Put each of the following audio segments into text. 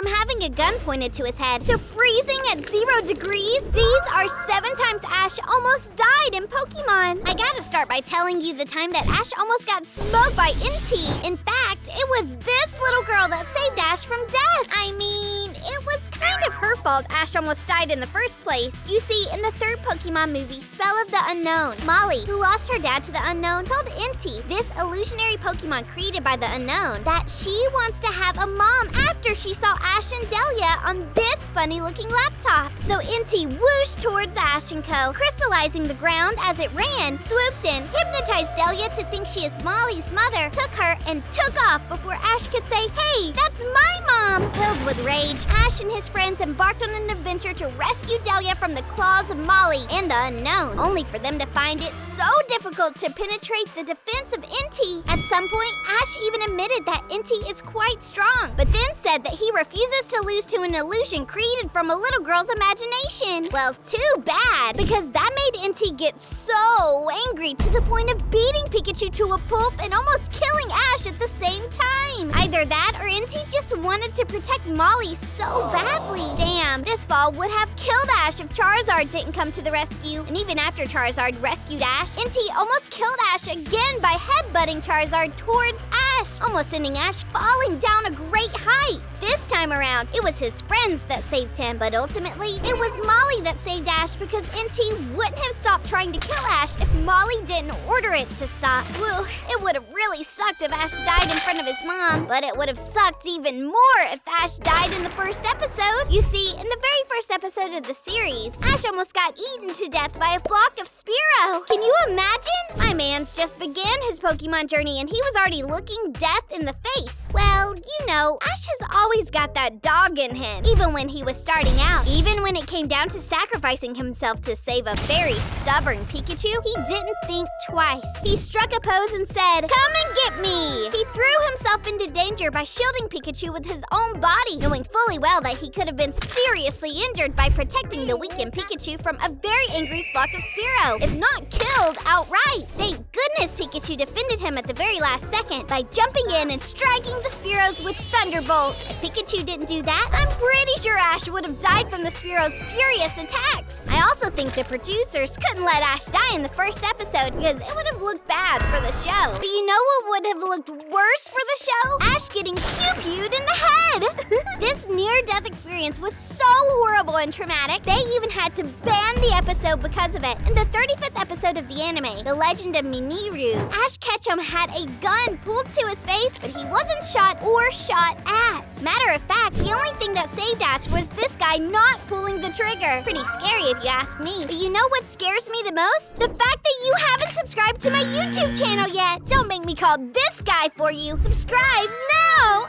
from having a gun pointed to his head to freezing at 0 degrees. These are 7 times Ash almost died in Pokemon. I gotta start by telling you the time that Ash almost got smoked by Inti. In fact, it was this little girl that saved Ash from death. I mean, it was kind of her fault Ash almost died in the first place. You see, in the 3rd Pokemon movie, Spell of the Unknown, Molly, who lost her dad to the Unknown, told Inti, this illusionary Pokemon created by the Unknown, that she wants to have a mom after she saw Ash and Delia on this funny-looking laptop. So Inti whooshed towards Ash and Co., crystallizing the ground as it ran, swooped in, hypnotized Delia to think she is Molly's mother, took her, and took off before Ash could say, "Hey, that's my mom!" Filled with rage, Ash and his friends embarked on an adventure to rescue Delia from the claws of Molly and the Unknown, only for them to find it so difficult to penetrate the defense of Inti. At some point, Ash even admitted that Inti is quite strong, but then said that he refuses to lose to an illusion created from a little girl's imagination. Well, too bad, because that made Inti get so angry to the point of beating Pikachu to a pulp and almost killing Ash at the same time. Either that or Inti just wanted to protect Molly so badly. Damn, this fall would have killed Ash if Charizard didn't come to the rescue. And even after Charizard rescued Ash, Inti almost killed Ash again by headbutting Charizard towards Ash, almost sending Ash falling down a great height. This time around, it was his friends that saved him, but ultimately, it was Molly that saved Ash because Inti wouldn't have stopped trying to kill Ash if Molly didn't order it to stop. Woo, it would have really sucked if Ash died in front of his mom, but it would have sucked even more if Ash died in the first episode. You see, in the very first episode of the series, Ash almost got eaten to death by a flock of Spearow. Can you imagine? My man's just began his Pokemon journey and he was already looking death in the face. Well, you know, Ash has always got that dog in him, even when he was starting out. Even when it came down to sacrificing himself to save a very stubborn Pikachu, he didn't think twice. He struck a pose and said, "Come and get me!" He threw himself into danger by shielding Pikachu with his own body, knowing fully well that he could have been seriously injured by protecting the weakened Pikachu from a very angry flock of Spearow, if not killed outright. Thank goodness Pikachu defended him at the very last second by jumping in and striking the Spearows with Thunderbolt. If Pikachu didn't do that, I'm pretty sure Ash would have died from the Spearows' furious attacks. I also think the producers couldn't let Ash die in the first episode because it would have looked bad for the show. But you know what would have looked worse for the show? Ash getting pew-pewed in the head! This near-death experience was so horrible and traumatic, they even had to ban the episode because of it. In the 35th episode of the anime, The Legend of Miniru, Ash Ketchum had a gun pulled to his face, but he wasn't shot or shot at. Matter of fact, the only thing that saved Ash was this guy not pulling the trigger. Pretty scary if you ask me. But you know what scares me the most? The fact that you haven't subscribed to my YouTube channel yet. Don't make me call this guy for you. Subscribe now!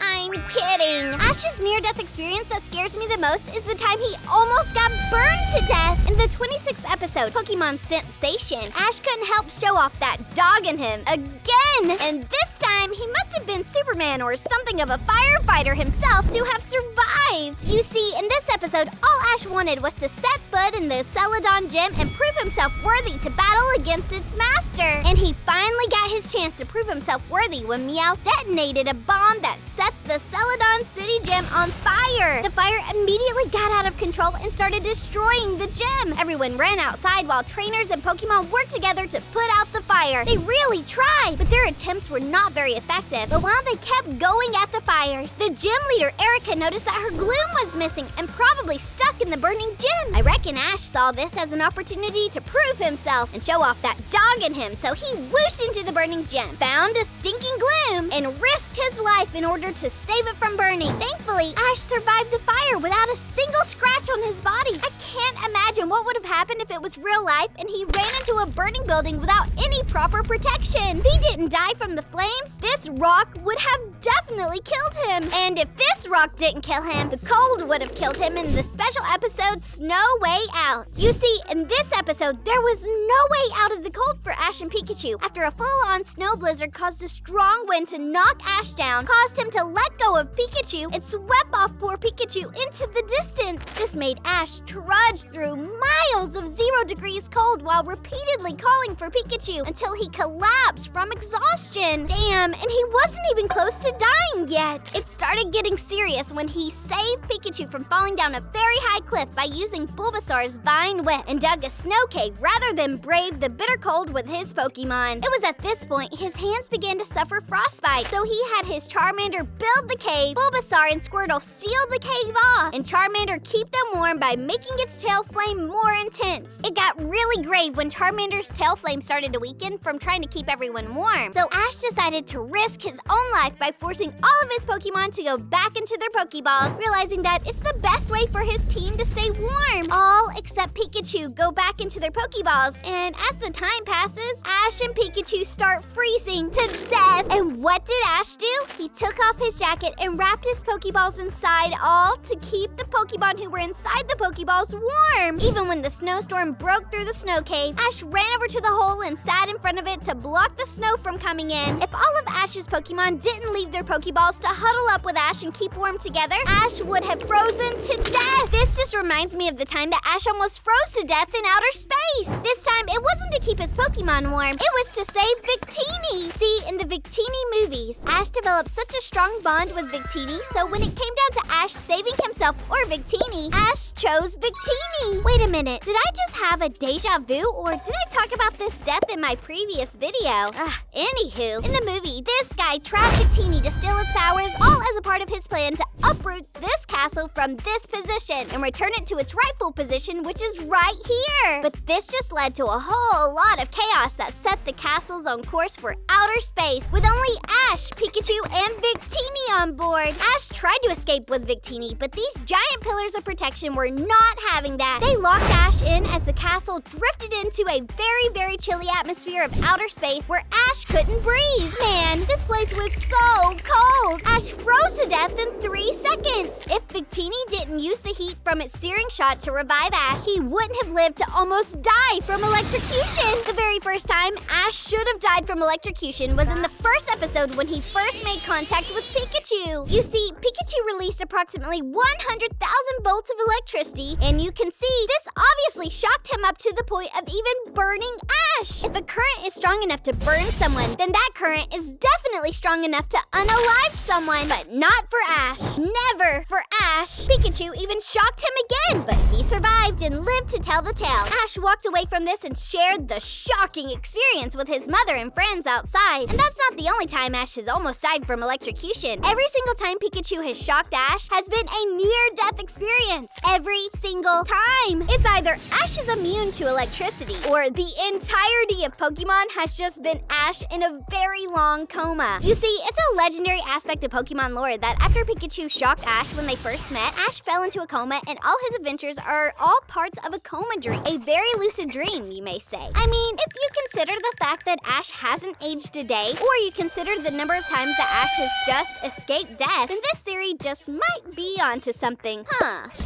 I'm kidding. Ash's near-death experience that scares me the most is the time he almost got burned to death. In the 26th episode, Pokemon Sensation, Ash couldn't help show off that dog in him again. And this time, he must have been Superman or something of a firefighter himself to have survived. You see, in this episode, all Ash wanted was to set foot in the Celadon gym and prove himself worthy to battle against its master. And he finally got his chance to prove himself worthy when Meowth detonated a bomb that set the Celadon City gym on fire. The fire immediately got out of control and started destroying the gym. Everyone ran outside while trainers and Pokemon worked together to put out the fire. They really tried, but their attempts were not very effective. But while they kept going at the fires, the gym leader Erica noticed that her gloom was missing and probably stuck in the burning gym. I reckon Ash saw this as an opportunity to prove himself and show off that dog in him, so he whooshed into the burning gym, found a stinking gloom, and risked his life in order to save it from burning. Thankfully, Ash survived the fire without a single scratch on his body. I can't imagine what would have happened if it was real life and he ran into a burning building without any proper protection. If he didn't die from the flames, this rock would have definitely killed him. And if this rock didn't kill him, the cold would have killed him in the special episode Snow Way Out. You see, in this episode, there was no way out of the cold for Ash and Pikachu after a full-on snow blizzard caused a strong wind to knock Ash down, caused him to let go of Pikachu, and swept off poor Pikachu into the distance. The This made Ash trudge through miles of 0 degrees cold while repeatedly calling for Pikachu until he collapsed from exhaustion. Damn, and he wasn't even close to dying yet. It started getting serious when he saved Pikachu from falling down a very high cliff by using Bulbasaur's Vine Whip and dug a snow cave rather than brave the bitter cold with his Pokemon. It was at this point his hands began to suffer frostbite, so he had his Charmander build the cave, Bulbasaur and Squirtle seal the cave off, and Charmander keep them warm by making its tail flame more intense. It got really grave when Charmander's tail flame started to weaken from trying to keep everyone warm. So Ash decided to risk his own life by forcing all of his Pokemon to go back into their Pokeballs, realizing that it's the best way for his team to stay warm. All except Pikachu go back into their Pokeballs, and as the time passes, Ash and Pikachu start freezing to death. And what did Ash do? He took off his jacket and wrapped his Pokeballs inside, all to keep the Pokemon who were inside the Pokeballs warm. Even when the snowstorm broke through the snow cave, Ash ran over to the hole and sat in front of it to block the snow from coming in. If all of Ash's Pokemon didn't leave their Pokeballs to huddle up with Ash and keep warm together, Ash would have frozen to death. This just reminds me of the time that Ash almost froze to death in outer space. This time, it wasn't to keep his Pokemon warm, it was to save Victini. See, in the Victini movies, Ash developed such a strong bond with Victini, so when it came down to Ash saving himself or Victini, Ash chose Victini. Wait a minute, did I just have a deja vu, or did I talk about this death in my previous video? Anywho, in the movie, this guy trapped Victini to steal its powers, all as a part of his plan to uproot this castle from this position and return it to its rightful position, which is right here. But this just led to a whole lot of chaos that set the castles on course for outer space, with only Ash, Pikachu, and Victini on board. Ash tried to escape with Victini, but these giant pillars of protection were not having that. They locked Ash in as the castle drifted into a very, very chilly atmosphere of outer space where Ash couldn't breathe. Man, this place was so cold. Ash froze to death in 3 seconds. If Victini didn't use the heat from its searing shot to revive Ash, he wouldn't have lived to almost die from electrocution. The very first time Ash should have died from electrocution was in the first episode when he first made contact with Pikachu. You see, Pikachu released approximately 100,000 volts of electricity, and you can see this obviously shocked him up to the point of even burning Ash. If a current is strong enough to burn someone, then that current is definitely strong enough to unalive someone, but not for Ash. Never for Ash. Pikachu even shocked him again, but he survived and lived to tell the tale. Ash walked away from this and shared the shocking experience with his mother and friends outside. And that's not the only time Ash has almost died from electrocution. Every single time Pikachu has shocked Ash has been a near-death experience. Every single time. It's either Ash is immune to electricity, or the entirety of Pokemon has just been Ash in a very long coma. You see, it's a legendary aspect of Pokemon lore that after Pikachu shocked Ash when they first met, Ash fell into a coma and all his adventures are all parts of a coma dream. A very lucid dream, you may say. I mean, if you consider the fact that Ash hasn't aged a day, or you consider the number of times that Ash has just escaped death, then this theory just might be onto something.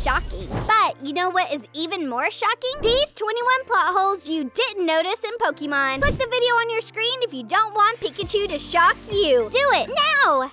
Shocking. But you know what is even more shocking? These 21 plot holes you didn't notice in Pokemon. Click the video on your screen if you don't want Pikachu to shock you. Do it now!